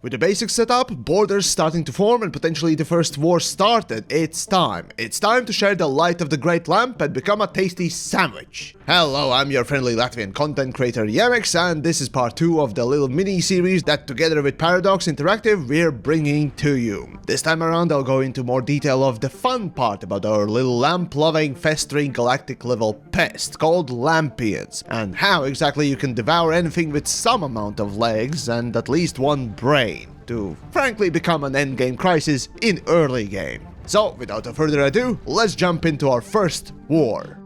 With the basics set up, borders starting to form, and potentially the first war started, it's time. It's time to share the light of the great lamp and become a tasty sandwich. Hello, I'm your friendly Latvian content creator TheYamiks, and this is part 2 of the little mini-series that together with Paradox Interactive we're bringing to you. This time around I'll go into more detail of the fun part about our little lamp-loving, festering galactic level pest called Lampians, and how exactly you can devour anything with some amount of legs and at least one brain to frankly become an endgame crisis in early game. So without further ado, let's jump into our first war.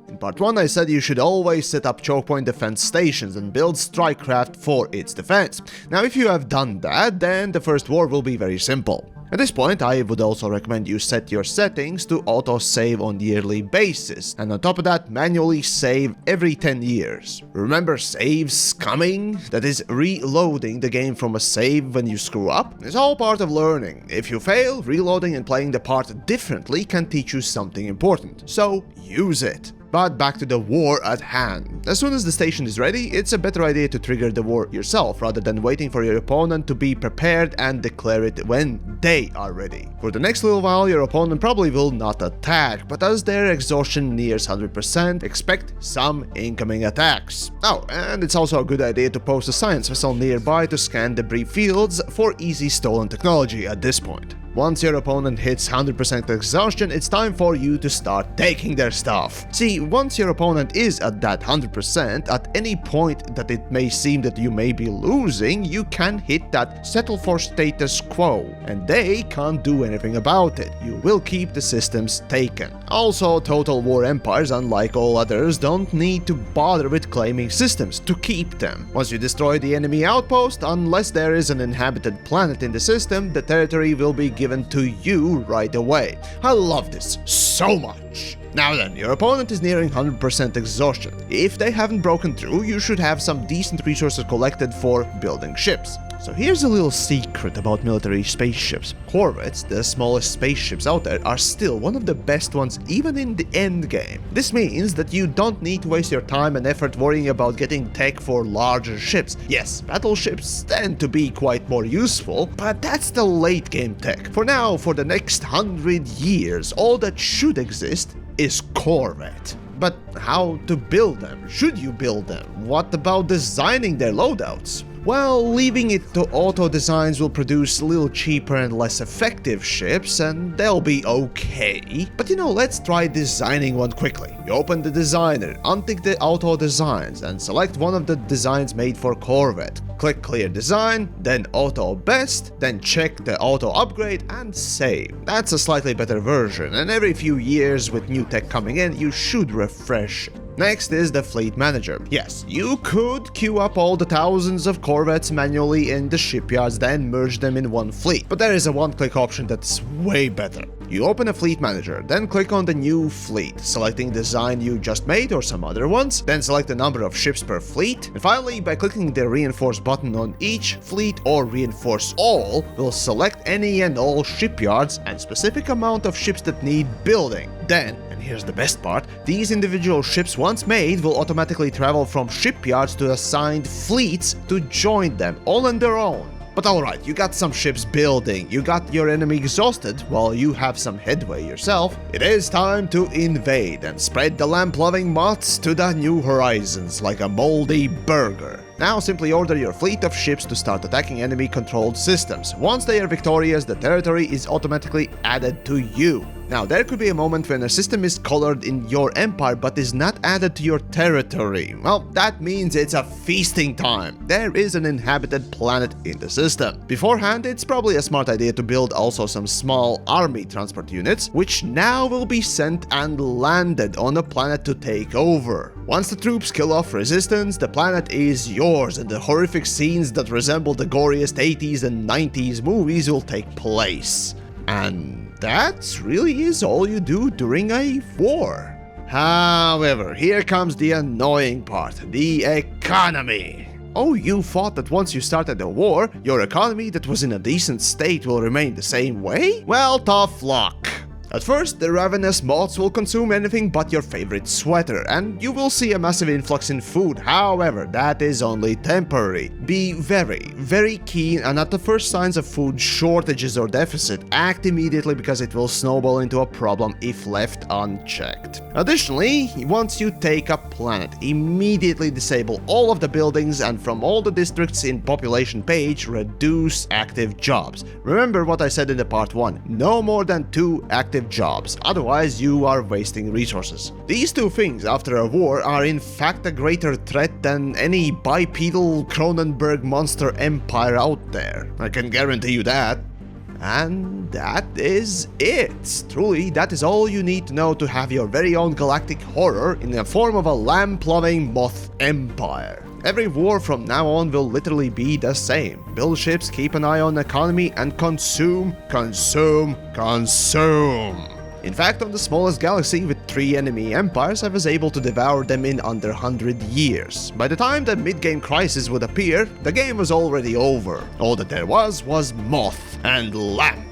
In part 1 I said you should always set up choke point defense stations and build strikecraft for its defense. Now if you have done that, then the first war will be very simple. At this point, I would also recommend you set your settings to auto-save on yearly basis, and on top of that, manually save every 10 years. Remember saves coming? That is, reloading the game from a save when you screw up? It's all part of learning. If you fail, reloading and playing the part differently can teach you something important, so use it. But back to the war at hand. As soon as the station is ready, it's a better idea to trigger the war yourself rather than waiting for your opponent to be prepared and declare it when they are ready. For the next little while, your opponent probably will not attack, but as their exhaustion nears 100%, expect some incoming attacks. Oh, and it's also a good idea to post a science vessel nearby to scan debris fields for easy stolen technology at this point. Once your opponent hits 100% exhaustion, it's time for you to start taking their stuff. See, once your opponent is at that 100%, at any point that it may seem that you may be losing, you can hit that settle for status quo, and they can't do anything about it. You will keep the systems taken. Also, Total War empires, unlike all others, don't need to bother with claiming systems to keep them. Once you destroy the enemy outpost, unless there is an inhabited planet in the system, the territory will be given to you right away. I love this so much. Now then, your opponent is nearing 100% exhaustion. If they haven't broken through, you should have some decent resources collected for building ships. So here's a little secret about military spaceships. Corvettes, the smallest spaceships out there, are still one of the best ones even in the endgame. This means that you don't need to waste your time and effort worrying about getting tech for larger ships. Yes, battleships tend to be quite more useful, but that's the late game tech. For now, for the next 100 years, all that should exist is Corvette. But how to build them? Should you build them? What about designing their loadouts? Well, leaving it to auto designs will produce a little cheaper and less effective ships, and they'll be okay. But let's try designing one quickly. You open the designer, untick the auto designs, and select one of the designs made for Corvette. Click clear design, then auto best, then check the auto upgrade and save. That's a slightly better version, and every few years with new tech coming in, you should refresh it. Next is the fleet manager. Yes, you could queue up all the thousands of Corvettes manually in the shipyards, then merge them in one fleet, but there is a one-click option that's way better. You open a fleet manager, then click on the new fleet, selecting the design you just made or some other ones, then select the number of ships per fleet, and finally by clicking the reinforce button on each fleet or reinforce all, will select any and all shipyards and specific amount of ships that need building. Then, and here's the best part, these individual ships once made will automatically travel from shipyards to assigned fleets to join them, all on their own. But alright, you got some ships building, you got your enemy exhausted, while you have some headway yourself. It is time to invade and spread the lamp-loving moths to the new horizons like a moldy burger. Now simply order your fleet of ships to start attacking enemy-controlled systems. Once they are victorious, the territory is automatically added to you. Now, there could be a moment when a system is colored in your empire but is not added to your territory. Well, that means it's a feasting time. There is an inhabited planet in the system. Beforehand, it's probably a smart idea to build also some small army transport units, which now will be sent and landed on a planet to take over. Once the troops kill off resistance, the planet is yours and the horrific scenes that resemble the goriest 80s and 90s movies will take place. And that really is all you do during a war. However, here comes the annoying part, the economy. Oh, you thought that once you started a war, your economy that was in a decent state will remain the same way? Well, tough luck. At first, the ravenous moths will consume anything but your favorite sweater, and you will see a massive influx in food. However, that is only temporary. Be very, very keen, and at the first signs of food shortages or deficit, act immediately because it will snowball into a problem if left unchecked. Additionally, once you take a planet, immediately disable all of the buildings and from all the districts in population page, reduce active jobs. Remember what I said in the part 1, no more than 2 active jobs, otherwise you are wasting resources. These 2 things after a war are in fact a greater threat than any bipedal Cronenberg monster empire out there. I can guarantee you that. And that is it. Truly, that is all you need to know to have your very own galactic horror in the form of a lamp-loving moth empire. Every war from now on will literally be the same. Build ships, keep an eye on the economy, and consume, consume, consume. In fact, on the smallest galaxy with 3 enemy empires, I was able to devour them in under 100 years. By the time the mid-game crisis would appear, the game was already over. All that there was moth and lamp.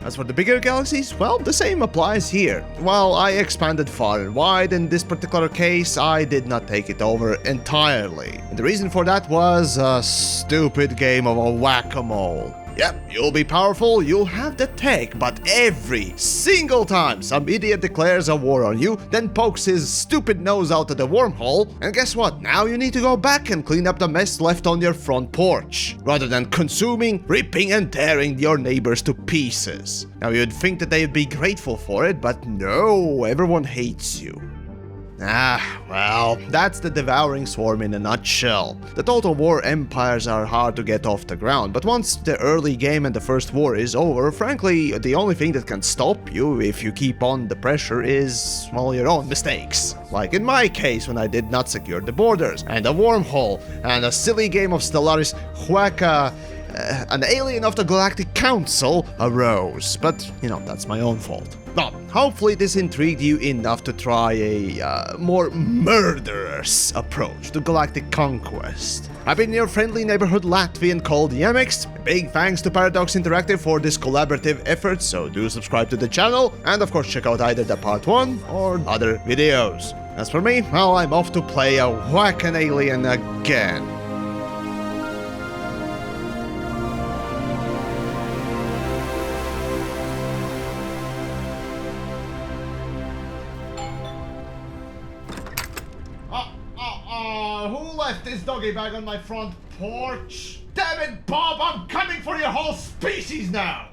As for the bigger galaxies, well, the same applies here. While I expanded far and wide, in this particular case, I did not take it over entirely. And the reason for that was a stupid game of a whack-a-mole. Yep, you'll be powerful, you'll have the tech, but every single time some idiot declares a war on you, then pokes his stupid nose out of the wormhole, and guess what? Now you need to go back and clean up the mess left on your front porch, rather than consuming, ripping and tearing your neighbors to pieces. Now you'd think that they'd be grateful for it, but no, everyone hates you. Well, that's the devouring swarm in a nutshell. The Total War empires are hard to get off the ground, but once the early game and the first war is over, frankly, the only thing that can stop you if you keep on the pressure is, well, your own mistakes. Like in my case when I did not secure the borders, and a wormhole, and a silly game of Stellaris an alien of the Galactic Council arose, but, you know, that's my own fault. Well, hopefully this intrigued you enough to try a more murderous approach to galactic conquest. I've been your friendly neighborhood Latvian called TheYamiks. Big thanks to Paradox Interactive for this collaborative effort, so do subscribe to the channel, and of course check out either the part 1 or other videos. As for me, well, I'm off to play a whack an alien again. Who left this doggy bag on my front porch? Damn it, Bob, I'm coming for your whole species now!